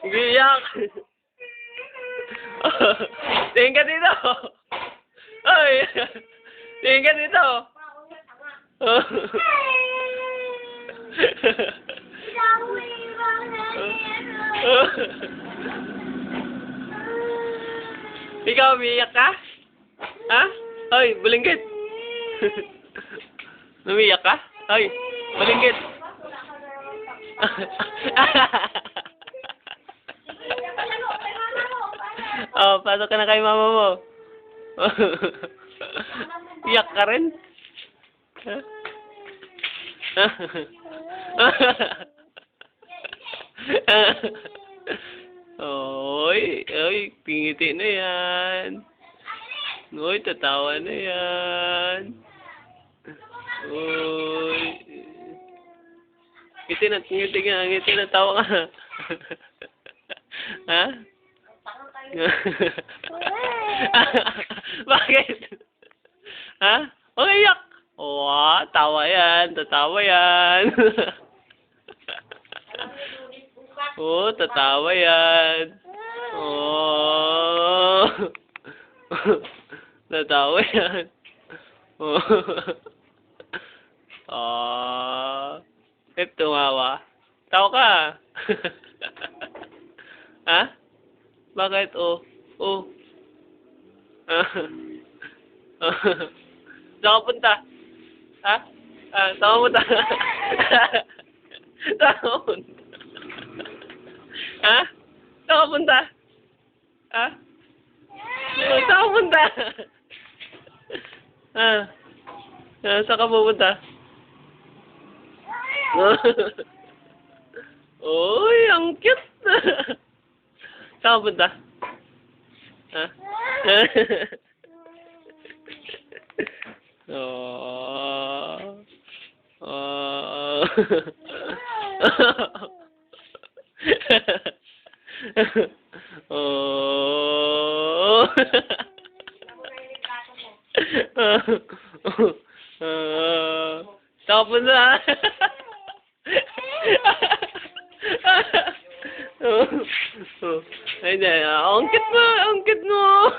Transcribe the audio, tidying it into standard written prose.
Iyak. Tingin ka dito. Ay. Tingin ka dito. Ikaw, umiiyak ka? Ha? Ay, bulinggit. Umiiyak ka? Ay, bulinggit. Oh, pasok ka na kay mama mo. Iyak ka rin? Oy, oy, pingiti na yan. Oy, tatawa na yan. Oy. Ngiti na, tawa ka. Ha? Bakit? Ha? Oh, iyak. Oh, tawa yan. Tatawa yan. Oh, tatawa yan. Oh. Tatawa yan. Oh. Oh. Tumawa. Tawa ka. Ha? Bakit? Oh. Oh. Saan ka punta? Ha? Saan ka punta? Saan ka punta? Ha? Saan ka punta? Ha? Saan ka punta? Ha? Saan ka pupunta? Uy, ang cute! Saan ka punta? Ha? Oh. Oh. Oh. Saan ka punta? Ay, ang cute mo, ang cute mo.